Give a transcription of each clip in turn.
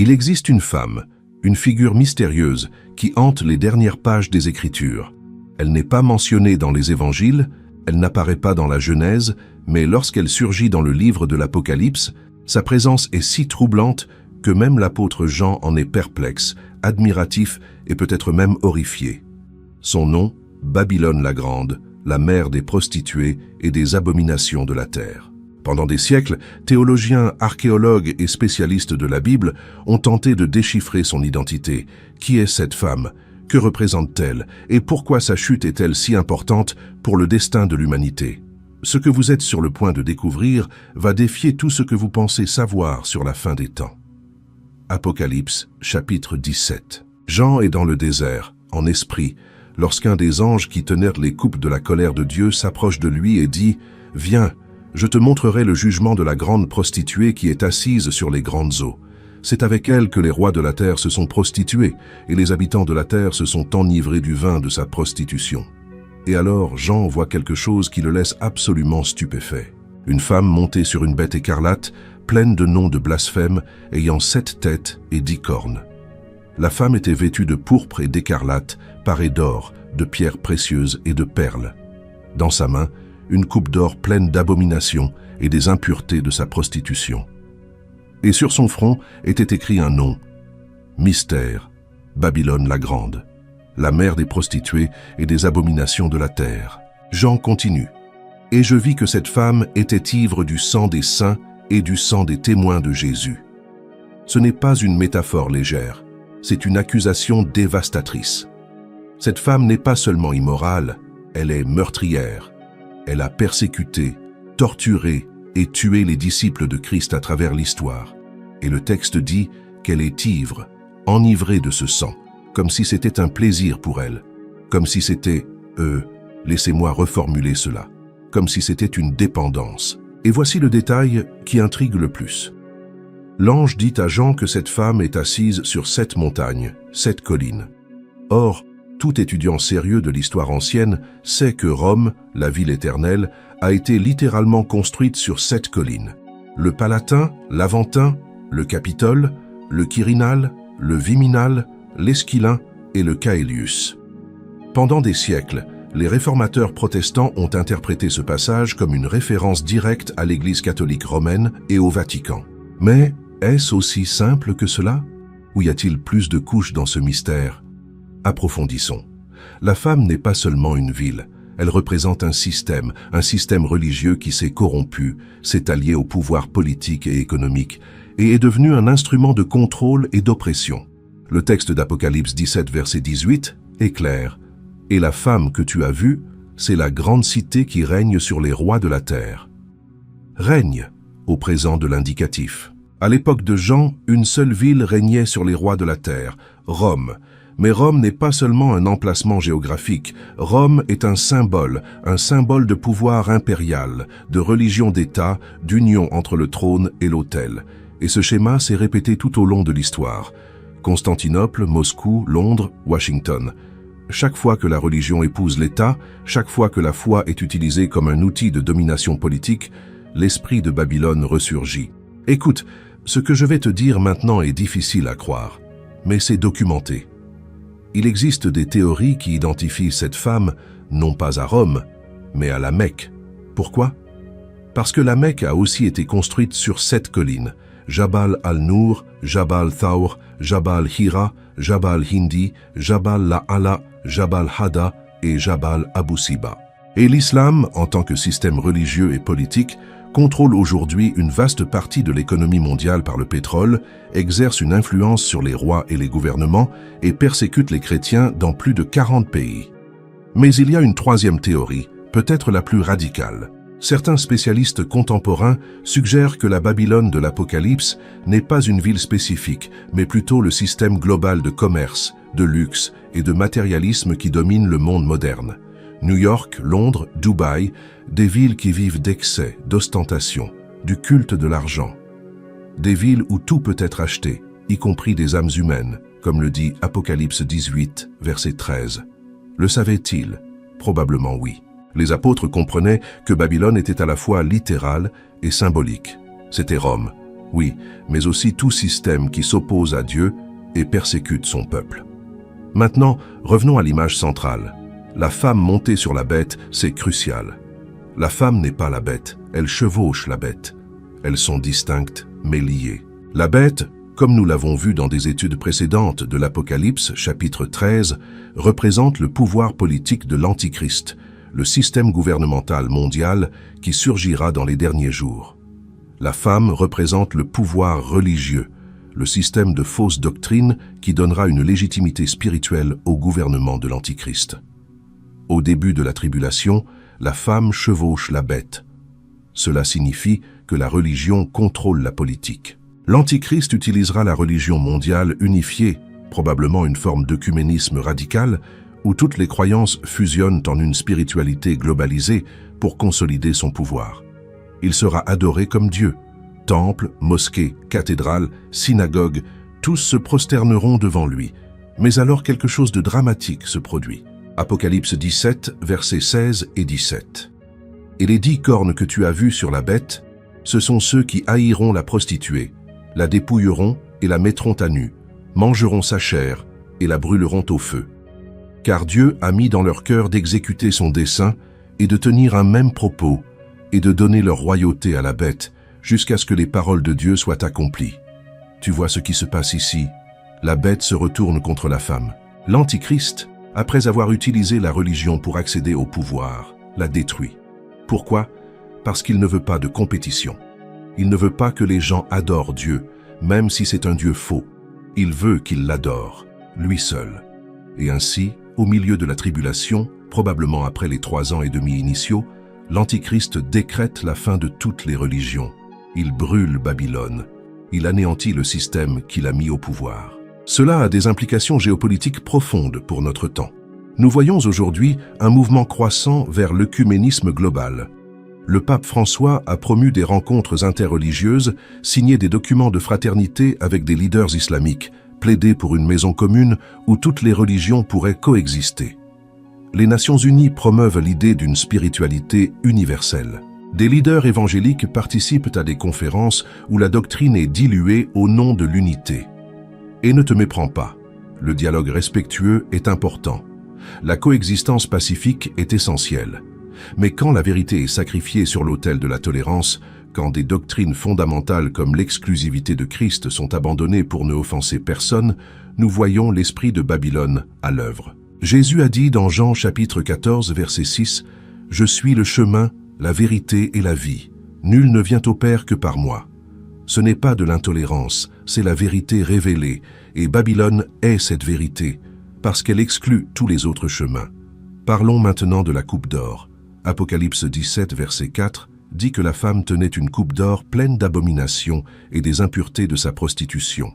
Il existe une femme, une figure mystérieuse qui hante les dernières pages des Écritures. Elle n'est pas mentionnée dans les Évangiles, elle n'apparaît pas dans la Genèse, mais lorsqu'elle surgit dans le livre de l'Apocalypse, sa présence est si troublante que même l'apôtre Jean en est perplexe, admiratif et peut-être même horrifié. Son nom, Babylone la Grande, la mère des prostituées et des abominations de la terre. Pendant des siècles, théologiens, archéologues et spécialistes de la Bible ont tenté de déchiffrer son identité. Qui est cette femme? Que représente-t-elle? Et pourquoi sa chute est-elle si importante pour le destin de l'humanité? Ce que vous êtes sur le point de découvrir va défier tout ce que vous pensez savoir sur la fin des temps. Apocalypse, chapitre 17. Jean est dans le désert, en esprit, lorsqu'un des anges qui tenaient les coupes de la colère de Dieu s'approche de lui et dit « Viens, je te montrerai le jugement de la grande prostituée qui est assise sur les grandes eaux. C'est avec elle que les rois de la terre se sont prostitués, et les habitants de la terre se sont enivrés du vin de sa prostitution. » Et alors Jean voit quelque chose qui le laisse absolument stupéfait. Une femme montée sur une bête écarlate, pleine de noms de blasphème, ayant 7 têtes et 10 cornes. La femme était vêtue de pourpre et d'écarlate, parée d'or, de pierres précieuses et de perles. Dans sa main, une coupe d'or pleine d'abominations et des impuretés de sa prostitution. Et sur son front était écrit un nom, Mystère, Babylone la Grande, la mère des prostituées et des abominations de la terre. Jean continue. Et je vis que cette femme était ivre du sang des saints et du sang des témoins de Jésus. Ce n'est pas une métaphore légère, c'est une accusation dévastatrice. Cette femme n'est pas seulement immorale, elle est meurtrière. Elle a persécuté, torturé et tué les disciples de Christ à travers l'histoire. Et le texte dit qu'elle est ivre, enivrée de ce sang, comme si c'était un plaisir pour elle, comme si c'était, laissez-moi reformuler cela, comme si c'était une dépendance. Et voici le détail qui intrigue le plus. L'ange dit à Jean que cette femme est assise sur 7 montagnes, 7 collines. Or, tout étudiant sérieux de l'histoire ancienne sait que Rome, la ville éternelle, a été littéralement construite sur 7 collines. Le Palatin, l'Aventin, le Capitole, le Quirinal, le Viminal, l'Esquilin et le Caelius. Pendant des siècles, les réformateurs protestants ont interprété ce passage comme une référence directe à l'Église catholique romaine et au Vatican. Mais est-ce aussi simple que cela? Ou y a-t-il plus de couches dans ce mystère? Approfondissons. La femme n'est pas seulement une ville, elle représente un système religieux qui s'est corrompu, s'est allié au pouvoir politique et économique, et est devenu un instrument de contrôle et d'oppression. Le texte d'Apocalypse 17, verset 18, est clair. « Et la femme que tu as vue, c'est la grande cité qui règne sur les rois de la terre. » Règne, au présent de l'indicatif. À l'époque de Jean, une seule ville régnait sur les rois de la terre, Rome. Mais Rome n'est pas seulement un emplacement géographique. Rome est un symbole de pouvoir impérial, de religion d'État, d'union entre le trône et l'autel. Et ce schéma s'est répété tout au long de l'histoire. Constantinople, Moscou, Londres, Washington. Chaque fois que la religion épouse l'État, chaque fois que la foi est utilisée comme un outil de domination politique, l'esprit de Babylone ressurgit. Écoute, ce que je vais te dire maintenant est difficile à croire, mais c'est documenté. Il existe des théories qui identifient cette femme, non pas à Rome, mais à la Mecque. Pourquoi? Parce que la Mecque a aussi été construite sur 7 collines, Jabal al-Nour, Jabal Thawr, Jabal Hira, Jabal Hindi, Jabal La'ala, Jabal Hada et Jabal Abu Siba. Et l'islam, en tant que système religieux et politique, contrôle aujourd'hui une vaste partie de l'économie mondiale par le pétrole, exerce une influence sur les rois et les gouvernements et persécute les chrétiens dans plus de 40 pays. Mais il y a une troisième théorie, peut-être la plus radicale. Certains spécialistes contemporains suggèrent que la Babylone de l'Apocalypse n'est pas une ville spécifique, mais plutôt le système global de commerce, de luxe et de matérialisme qui domine le monde moderne. New York, Londres, Dubaï, des villes qui vivent d'excès, d'ostentation, du culte de l'argent. Des villes où tout peut être acheté, y compris des âmes humaines, comme le dit Apocalypse 18, verset 13. Le savait-il? Probablement oui. Les apôtres comprenaient que Babylone était à la fois littérale et symbolique. C'était Rome, Oui, mais aussi tout système qui s'oppose à Dieu et persécute son peuple. Maintenant, revenons à l'image centrale. La femme montée sur la bête, c'est crucial. La femme n'est pas la bête, elle chevauche la bête. Elles sont distinctes, mais liées. La bête, comme nous l'avons vu dans des études précédentes de l'Apocalypse, chapitre 13, représente le pouvoir politique de l'Antichrist, le système gouvernemental mondial qui surgira dans les derniers jours. La femme représente le pouvoir religieux, le système de fausses doctrines qui donnera une légitimité spirituelle au gouvernement de l'Antichrist. Au début de la tribulation, la femme chevauche la bête. Cela signifie que la religion contrôle la politique. L'Antichrist utilisera la religion mondiale unifiée, probablement une forme d'œcuménisme radical, où toutes les croyances fusionnent en une spiritualité globalisée pour consolider son pouvoir. Il sera adoré comme Dieu. Temples, mosquées, cathédrales, synagogues, tous se prosterneront devant lui. Mais alors quelque chose de dramatique se produit. Apocalypse 17, versets 16 et 17. Et les 10 cornes que tu as vues sur la bête, ce sont ceux qui haïront la prostituée, la dépouilleront et la mettront à nu, mangeront sa chair et la brûleront au feu. Car Dieu a mis dans leur cœur d'exécuter son dessein et de tenir un même propos et de donner leur royauté à la bête jusqu'à ce que les paroles de Dieu soient accomplies. Tu vois ce qui se passe ici. La bête se retourne contre la femme. L'Antichrist, après avoir utilisé la religion pour accéder au pouvoir, la détruit. Pourquoi? Parce qu'il ne veut pas de compétition. Il ne veut pas que les gens adorent Dieu, même si c'est un Dieu faux. Il veut qu'ils l'adorent, lui seul. Et ainsi, au milieu de la tribulation, probablement après les 3 ans et demi initiaux, l'Antichrist décrète la fin de toutes les religions. Il brûle Babylone. Il anéantit le système qu'il a mis au pouvoir. Cela a des implications géopolitiques profondes pour notre temps. Nous voyons aujourd'hui un mouvement croissant vers l'œcuménisme global. Le pape François a promu des rencontres interreligieuses, signé des documents de fraternité avec des leaders islamiques, plaidé pour une maison commune où toutes les religions pourraient coexister. Les Nations Unies promeuvent l'idée d'une spiritualité universelle. Des leaders évangéliques participent à des conférences où la doctrine est diluée au nom de l'unité. Et ne te méprends pas, le dialogue respectueux est important. La coexistence pacifique est essentielle. Mais quand la vérité est sacrifiée sur l'autel de la tolérance, quand des doctrines fondamentales comme l'exclusivité de Christ sont abandonnées pour ne offenser personne, nous voyons l'esprit de Babylone à l'œuvre. Jésus a dit dans Jean chapitre 14, verset 6, « Je suis le chemin, la vérité et la vie. Nul ne vient au Père que par moi. » Ce n'est pas de l'intolérance, c'est la vérité révélée, et Babylone est cette vérité, parce qu'elle exclut tous les autres chemins. Parlons maintenant de la coupe d'or. Apocalypse 17, verset 4, dit que la femme tenait une coupe d'or pleine d'abominations et des impuretés de sa prostitution.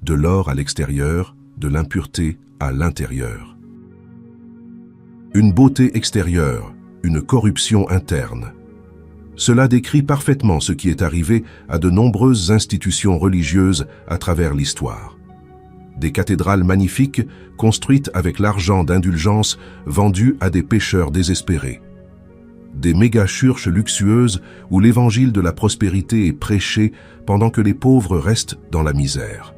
De l'or à l'extérieur, de l'impureté à l'intérieur. Une beauté extérieure, une corruption interne. Cela décrit parfaitement ce qui est arrivé à de nombreuses institutions religieuses à travers l'histoire. Des cathédrales magnifiques, construites avec l'argent d'indulgence vendu à des pécheurs désespérés. Des méga-churches luxueuses où l'évangile de la prospérité est prêché pendant que les pauvres restent dans la misère.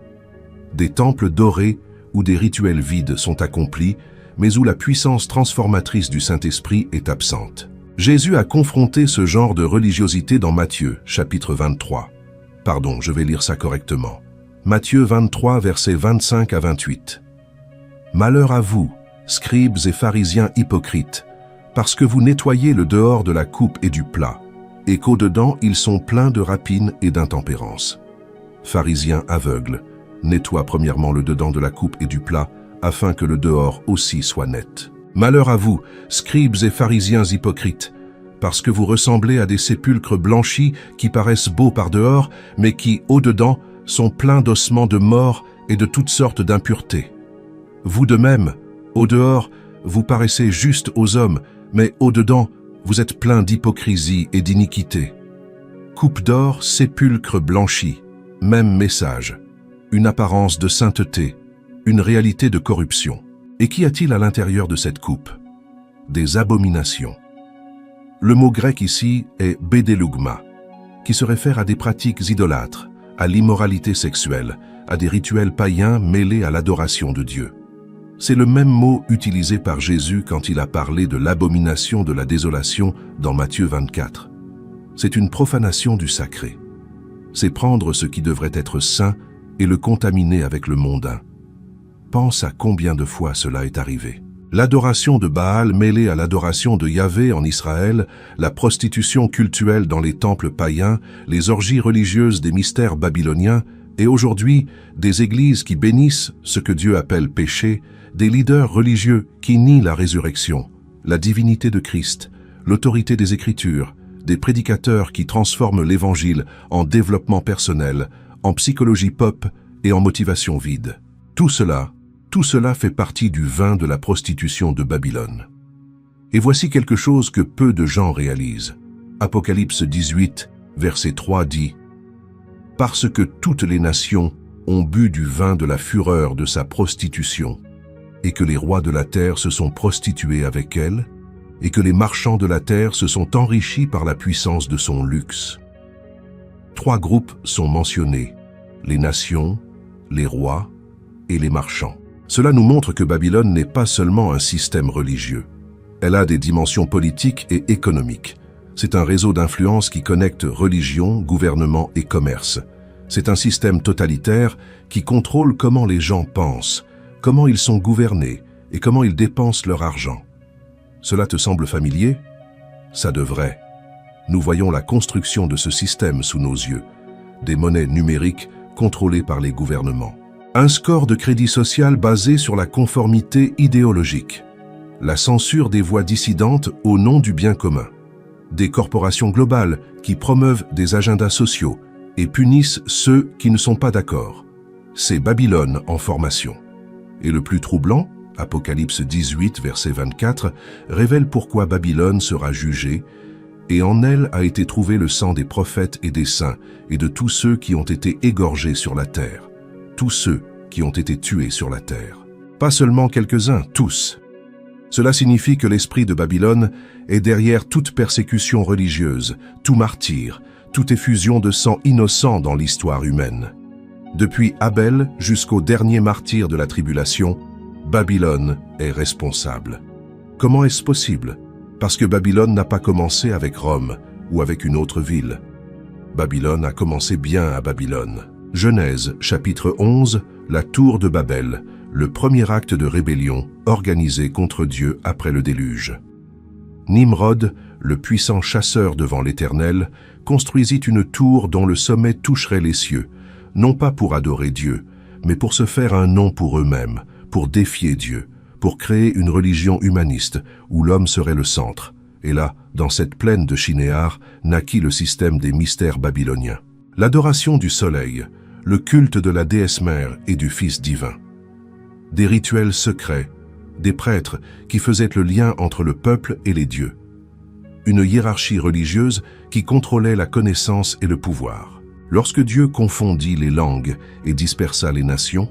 Des temples dorés où des rituels vides sont accomplis, mais où la puissance transformatrice du Saint-Esprit est absente. Jésus a confronté ce genre de religiosité dans Matthieu, chapitre 23. Pardon, je vais lire ça correctement. Matthieu 23, versets 25 à 28. « Malheur à vous, scribes et pharisiens hypocrites, parce que vous nettoyez le dehors de la coupe et du plat, et qu'au-dedans ils sont pleins de rapine et d'intempérance. Pharisiens aveugles, nettoie premièrement le dedans de la coupe et du plat, afin que le dehors aussi soit net. Malheur à vous, scribes et pharisiens hypocrites, parce que vous ressemblez à des sépulcres blanchis qui paraissent beaux par dehors, mais qui, au-dedans, sont pleins d'ossements de mort et de toutes sortes d'impuretés. Vous de même, au dehors, vous paraissez juste aux hommes, mais au-dedans, vous êtes pleins d'hypocrisie et d'iniquité. Coupe d'or, sépulcre blanchi, même message, une apparence de sainteté, une réalité de corruption. Et qu'y a-t-il à l'intérieur de cette coupe? Des abominations. Le mot grec ici est bédélougma, qui se réfère à des pratiques idolâtres, à l'immoralité sexuelle, à des rituels païens mêlés à l'adoration de Dieu. C'est le même mot utilisé par Jésus quand il a parlé de l'abomination de la désolation dans Matthieu 24. C'est une profanation du sacré. C'est prendre ce qui devrait être saint et le contaminer avec le mondain. Pense à combien de fois cela est arrivé. L'adoration de Baal mêlée à l'adoration de Yahvé en Israël, la prostitution cultuelle dans les temples païens, les orgies religieuses des mystères babyloniens, et aujourd'hui, des églises qui bénissent ce que Dieu appelle péché, des leaders religieux qui nient la résurrection, la divinité de Christ, l'autorité des Écritures, des prédicateurs qui transforment l'Évangile en développement personnel, en psychologie pop et en motivation vide. Tout cela fait partie du vin de la prostitution de Babylone. Et voici quelque chose que peu de gens réalisent. Apocalypse 18, verset 3 dit « Parce que toutes les nations ont bu du vin de la fureur de sa prostitution, et que les rois de la terre se sont prostitués avec elle, et que les marchands de la terre se sont enrichis par la puissance de son luxe. » 3 groupes sont mentionnés, les nations, les rois et les marchands. Cela nous montre que Babylone n'est pas seulement un système religieux. Elle a des dimensions politiques et économiques. C'est un réseau d'influence qui connecte religion, gouvernement et commerce. C'est un système totalitaire qui contrôle comment les gens pensent, comment ils sont gouvernés et comment ils dépensent leur argent. Cela te semble familier? Ça devrait. Nous voyons la construction de ce système sous nos yeux. Des monnaies numériques contrôlées par les gouvernements. Un score de crédit social basé sur la conformité idéologique. La censure des voix dissidentes au nom du bien commun. Des corporations globales qui promeuvent des agendas sociaux et punissent ceux qui ne sont pas d'accord. C'est Babylone en formation. Et le plus troublant, Apocalypse 18, verset 24, révèle pourquoi Babylone sera jugée, et en elle a été trouvé le sang des prophètes et des saints, et de tous ceux qui ont été égorgés sur la terre. Tous ceux qui ont été tués sur la terre. Pas seulement quelques-uns, tous. Cela signifie que l'esprit de Babylone est derrière toute persécution religieuse, tout martyre, toute effusion de sang innocent dans l'histoire humaine. Depuis Abel jusqu'au dernier martyr de la tribulation, Babylone est responsable. Comment est-ce possible? Parce que Babylone n'a pas commencé avec Rome ou avec une autre ville. Babylone a commencé bien à Babylone. Genèse, chapitre 11, la tour de Babel, le premier acte de rébellion organisé contre Dieu après le déluge. Nimrod, le puissant chasseur devant l'Éternel, construisit une tour dont le sommet toucherait les cieux, non pas pour adorer Dieu, mais pour se faire un nom pour eux-mêmes, pour défier Dieu, pour créer une religion humaniste où l'homme serait le centre. Et là, dans cette plaine de Shinéar, naquit le système des mystères babyloniens. L'adoration du soleil, le culte de la déesse mère et du Fils divin. Des rituels secrets, des prêtres qui faisaient le lien entre le peuple et les dieux. Une hiérarchie religieuse qui contrôlait la connaissance et le pouvoir. Lorsque Dieu confondit les langues et dispersa les nations,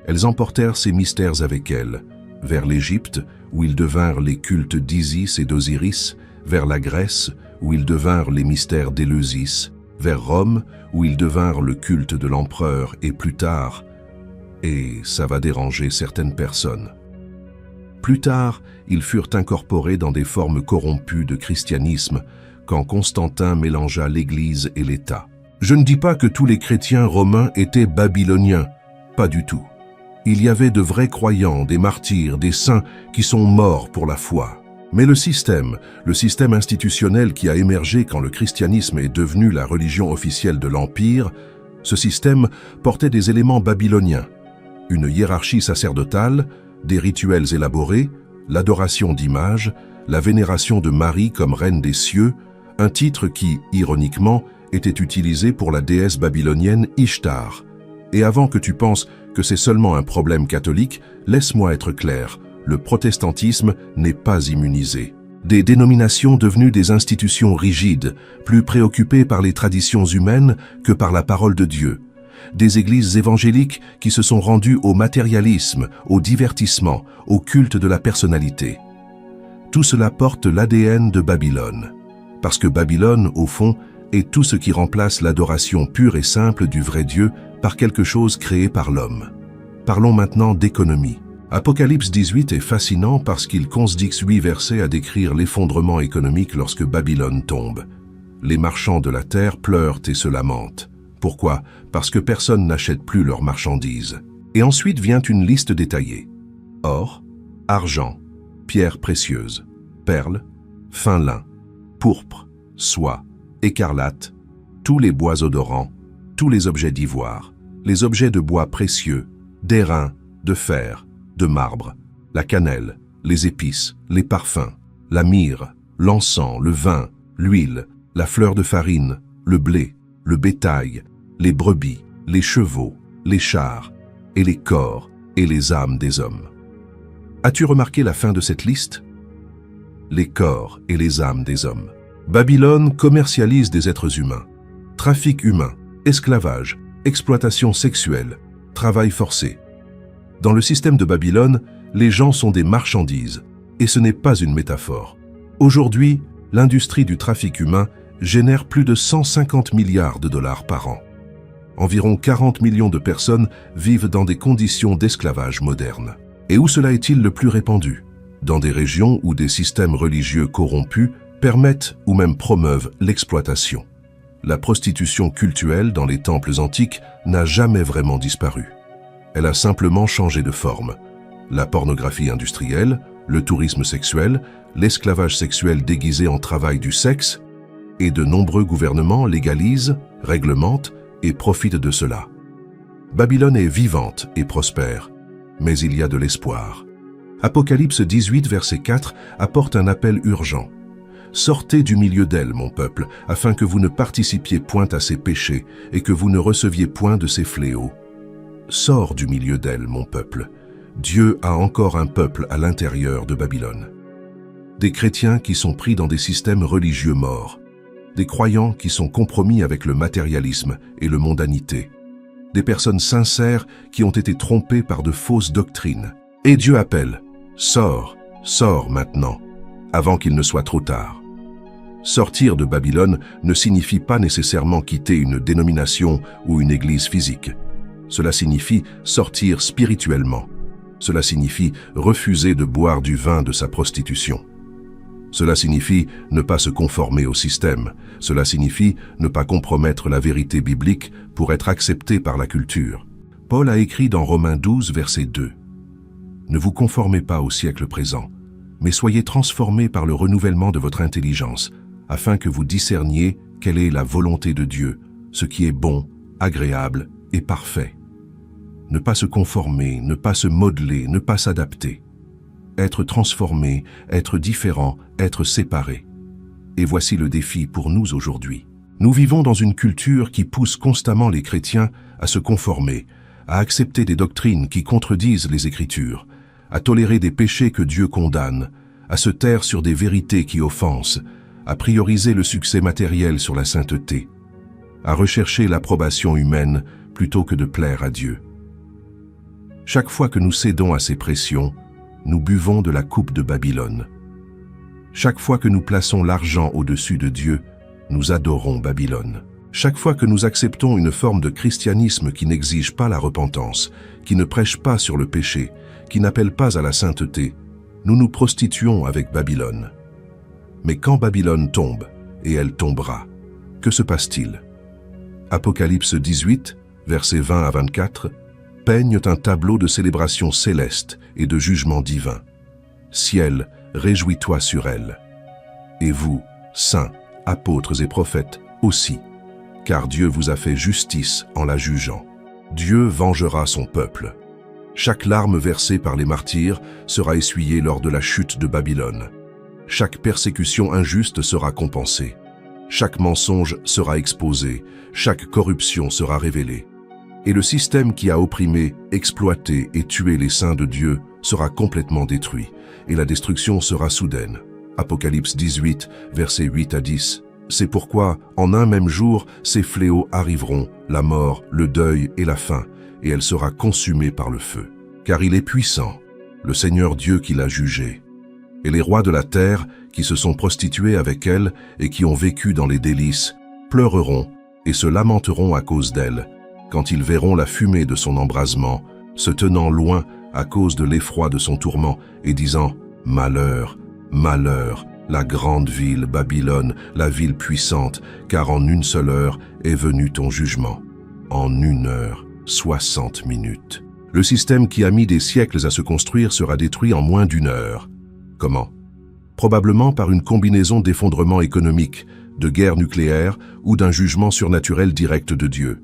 elles emportèrent ces mystères avec elles, vers l'Égypte, où ils devinrent les cultes d'Isis et d'Osiris, vers la Grèce, où ils devinrent les mystères d'Éleusis, vers Rome, où ils devinrent le culte de l'empereur, et plus tard, et ça va déranger certaines personnes. Plus tard, ils furent incorporés dans des formes corrompues de christianisme, quand Constantin mélangea l'Église et l'État. Je ne dis pas que tous les chrétiens romains étaient babyloniens, pas du tout. Il y avait de vrais croyants, des martyrs, des saints qui sont morts pour la foi. Mais le système institutionnel qui a émergé quand le christianisme est devenu la religion officielle de l'Empire, ce système portait des éléments babyloniens. Une hiérarchie sacerdotale, des rituels élaborés, l'adoration d'images, la vénération de Marie comme reine des cieux, un titre qui, ironiquement, était utilisé pour la déesse babylonienne Ishtar. Et avant que tu penses que c'est seulement un problème catholique, laisse-moi être clair, le protestantisme n'est pas immunisé. Des dénominations devenues des institutions rigides, plus préoccupées par les traditions humaines que par la parole de Dieu. Des églises évangéliques qui se sont rendues au matérialisme, au divertissement, au culte de la personnalité. Tout cela porte l'ADN de Babylone. Parce que Babylone, au fond, et tout ce qui remplace l'adoration pure et simple du vrai Dieu par quelque chose créé par l'homme. Parlons maintenant d'économie. Apocalypse 18 est fascinant parce qu'il consiste 8 versets à décrire l'effondrement économique lorsque Babylone tombe. Les marchands de la terre pleurent et se lamentent. Pourquoi? Parce que personne n'achète plus leurs marchandises. Et ensuite vient une liste détaillée. Or, argent, pierres précieuses, perles, fin lin, pourpre, soie, écarlate, tous les bois odorants, tous les objets d'ivoire, les objets de bois précieux, d'airain, de fer, de marbre, la cannelle, les épices, les parfums, la myrrhe, l'encens, le vin, l'huile, la fleur de farine, le blé, le bétail, les brebis, les chevaux, les chars, et les corps et les âmes des hommes. As-tu remarqué la fin de cette liste? Les corps et les âmes des hommes. Babylone commercialise des êtres humains. Trafic humain, esclavage, exploitation sexuelle, travail forcé. Dans le système de Babylone, les gens sont des marchandises, et ce n'est pas une métaphore. Aujourd'hui, l'industrie du trafic humain génère plus de 150 milliards de dollars par an. Environ 40 millions de personnes vivent dans des conditions d'esclavage moderne. Et où cela est-il le plus répandu? Dans des régions où des systèmes religieux corrompus permettent ou même promeuvent l'exploitation. La prostitution cultuelle dans les temples antiques n'a jamais vraiment disparu. Elle a simplement changé de forme. La pornographie industrielle, le tourisme sexuel, l'esclavage sexuel déguisé en travail du sexe, et de nombreux gouvernements légalisent, réglementent et profitent de cela. Babylone est vivante et prospère, mais il y a de l'espoir. Apocalypse 18, verset 4 apporte un appel urgent. « Sortez du milieu d'elle, mon peuple, afin que vous ne participiez point à ses péchés et que vous ne receviez point de ses fléaux. Sors du milieu d'elle, mon peuple. Dieu a encore un peuple à l'intérieur de Babylone. » Des chrétiens qui sont pris dans des systèmes religieux morts. Des croyants qui sont compromis avec le matérialisme et le mondanité. Des personnes sincères qui ont été trompées par de fausses doctrines. Et Dieu appelle, « Sors, sors maintenant, avant qu'il ne soit trop tard. » Sortir de Babylone ne signifie pas nécessairement quitter une dénomination ou une église physique. Cela signifie sortir spirituellement. Cela signifie refuser de boire du vin de sa prostitution. Cela signifie ne pas se conformer au système. Cela signifie ne pas compromettre la vérité biblique pour être accepté par la culture. Paul a écrit dans Romains 12, verset 2. « Ne vous conformez pas au siècle présent, mais soyez transformés par le renouvellement de votre intelligence, afin que vous discerniez quelle est la volonté de Dieu, ce qui est bon, agréable et parfait. » Ne pas se conformer, ne pas se modeler, ne pas s'adapter. Être transformé, être différent, être séparé. Et voici le défi pour nous aujourd'hui. Nous vivons dans une culture qui pousse constamment les chrétiens à se conformer, à accepter des doctrines qui contredisent les Écritures, à tolérer des péchés que Dieu condamne, à se taire sur des vérités qui offensent, à prioriser le succès matériel sur la sainteté, à rechercher l'approbation humaine plutôt que de plaire à Dieu. Chaque fois que nous cédons à ces pressions, nous buvons de la coupe de Babylone. Chaque fois que nous plaçons l'argent au-dessus de Dieu, nous adorons Babylone. Chaque fois que nous acceptons une forme de christianisme qui n'exige pas la repentance, qui ne prêche pas sur le péché, qui n'appelle pas à la sainteté, nous nous prostituons avec Babylone. Mais quand Babylone tombe, et elle tombera, que se passe-t-il? Apocalypse 18, versets 20 à 24, peignent un tableau de célébration céleste et de jugement divin. Ciel, réjouis-toi sur elle. Et vous, saints, apôtres et prophètes, aussi, car Dieu vous a fait justice en la jugeant. Dieu vengera son peuple. Chaque larme versée par les martyrs sera essuyée lors de la chute de Babylone. Chaque persécution injuste sera compensée. Chaque mensonge sera exposé. Chaque corruption sera révélée. Et le système qui a opprimé, exploité et tué les saints de Dieu sera complètement détruit, et la destruction sera soudaine. Apocalypse 18, versets 8 à 10. C'est pourquoi, en un même jour, ces fléaux arriveront, la mort, le deuil et la faim, et elle sera consumée par le feu. Car il est puissant, le Seigneur Dieu qui l'a jugé. Et les rois de la terre, qui se sont prostitués avec elle et qui ont vécu dans les délices, pleureront et se lamenteront à cause d'elle, quand ils verront la fumée de son embrasement, se tenant loin à cause de l'effroi de son tourment, et disant « Malheur, malheur, la grande ville Babylone, la ville puissante, car en une seule heure est venu ton jugement. En 1 heure, 60 minutes. » Le système qui a mis des siècles à se construire sera détruit en moins d'1 heure. Comment? Probablement par une combinaison d'effondrement économique, de guerre nucléaire ou d'un jugement surnaturel direct de Dieu.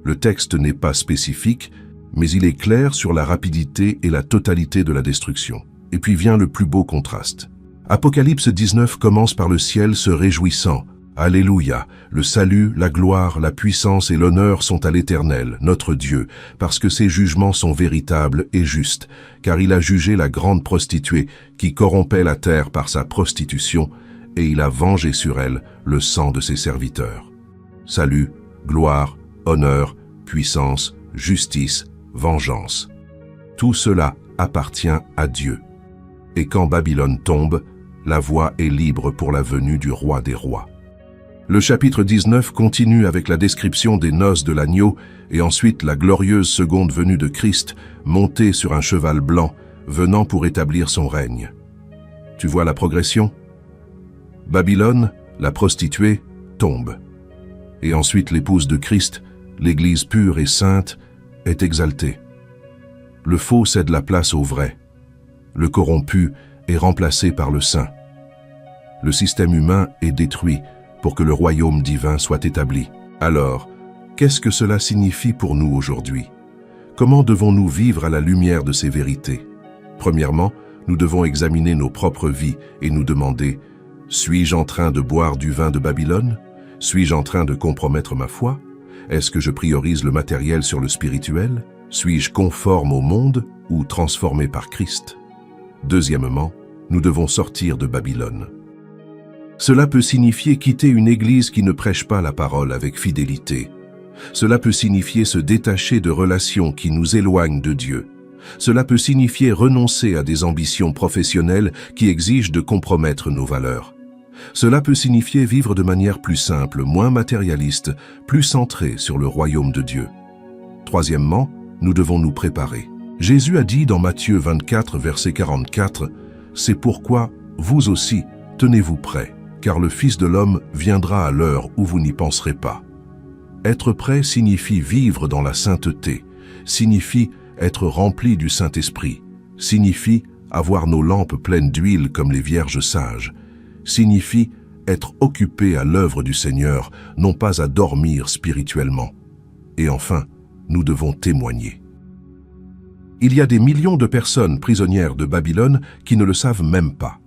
Le texte n'est pas spécifique, mais il est clair sur la rapidité et la totalité de la destruction. Et puis vient le plus beau contraste. Apocalypse 19 commence par le ciel se réjouissant. Alléluia, le salut, la gloire, la puissance et l'honneur sont à l'Éternel, notre Dieu, parce que ses jugements sont véritables et justes, car il a jugé la grande prostituée qui corrompait la terre par sa prostitution, et il a vengé sur elle le sang de ses serviteurs. Salut, gloire, honneur, puissance, justice, vengeance. Tout cela appartient à Dieu. Et quand Babylone tombe, la voie est libre pour la venue du roi des rois. Le chapitre 19 continue avec la description des noces de l'agneau et ensuite la glorieuse seconde venue de Christ, monté sur un cheval blanc, venant pour établir son règne. Tu vois la progression? Babylone, la prostituée, tombe. Et ensuite l'épouse de Christ, l'Église pure et sainte, est exaltée. Le faux cède la place au vrai. Le corrompu est remplacé par le saint. Le système humain est détruit pour que le royaume divin soit établi. Alors, qu'est-ce que cela signifie pour nous aujourd'hui? Comment devons-nous vivre à la lumière de ces vérités? Premièrement, nous devons examiner nos propres vies et nous demander « Suis-je en train de boire du vin de Babylone? Suis-je en train de compromettre ma foi? Est-ce que je priorise le matériel sur le spirituel? Suis-je conforme au monde ou transformé par Christ? » Deuxièmement, nous devons sortir de Babylone. Cela peut signifier quitter une église qui ne prêche pas la parole avec fidélité. Cela peut signifier se détacher de relations qui nous éloignent de Dieu. Cela peut signifier renoncer à des ambitions professionnelles qui exigent de compromettre nos valeurs. Cela peut signifier vivre de manière plus simple, moins matérialiste, plus centrée sur le royaume de Dieu. Troisièmement, nous devons nous préparer. Jésus a dit dans Matthieu 24, verset 44, « C'est pourquoi, vous aussi, tenez-vous prêts, car le Fils de l'homme viendra à l'heure où vous n'y penserez pas. » Être prêt signifie vivre dans la sainteté, signifie être rempli du Saint-Esprit, signifie avoir nos lampes pleines d'huile comme les vierges sages, signifie être occupé à l'œuvre du Seigneur, non pas à dormir spirituellement. Et enfin, nous devons témoigner. Il y a des millions de personnes prisonnières de Babylone qui ne le savent même pas.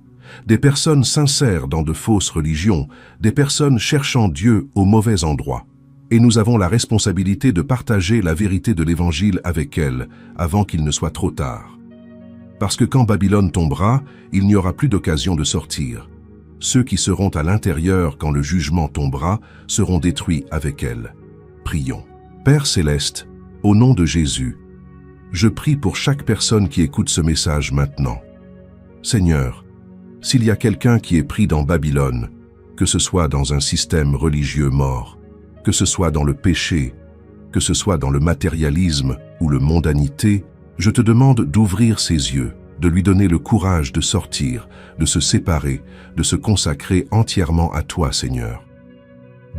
Des personnes sincères dans de fausses religions, des personnes cherchant Dieu au mauvais endroit. Et nous avons la responsabilité de partager la vérité de l'Évangile avec elles, avant qu'il ne soit trop tard. Parce que quand Babylone tombera, il n'y aura plus d'occasion de sortir. Ceux qui seront à l'intérieur quand le jugement tombera seront détruits avec elle. Prions. Père céleste, au nom de Jésus, je prie pour chaque personne qui écoute ce message maintenant. Seigneur, s'il y a quelqu'un qui est pris dans Babylone, que ce soit dans un système religieux mort, que ce soit dans le péché, que ce soit dans le matérialisme ou le mondanité, je te demande d'ouvrir ses yeux, de lui donner le courage de sortir, de se séparer, de se consacrer entièrement à toi, Seigneur.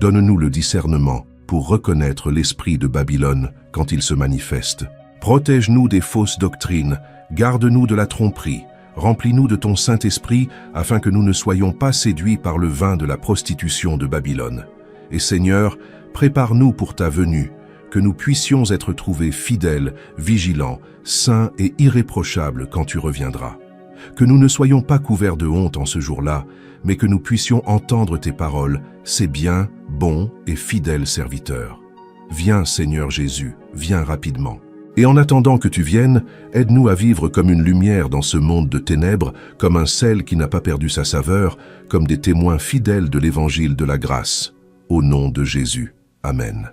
Donne-nous le discernement pour reconnaître l'esprit de Babylone quand il se manifeste. Protège-nous des fausses doctrines, garde-nous de la tromperie, remplis-nous de ton Saint-Esprit afin que nous ne soyons pas séduits par le vin de la prostitution de Babylone. Et Seigneur, prépare-nous pour ta venue, que nous puissions être trouvés fidèles, vigilants, saints et irréprochables quand tu reviendras. Que nous ne soyons pas couverts de honte en ce jour-là, mais que nous puissions entendre tes paroles, ces biens, bons et fidèles serviteurs. Viens, Seigneur Jésus, viens rapidement. Et en attendant que tu viennes, aide-nous à vivre comme une lumière dans ce monde de ténèbres, comme un sel qui n'a pas perdu sa saveur, comme des témoins fidèles de l'évangile de la grâce. Au nom de Jésus. Amen.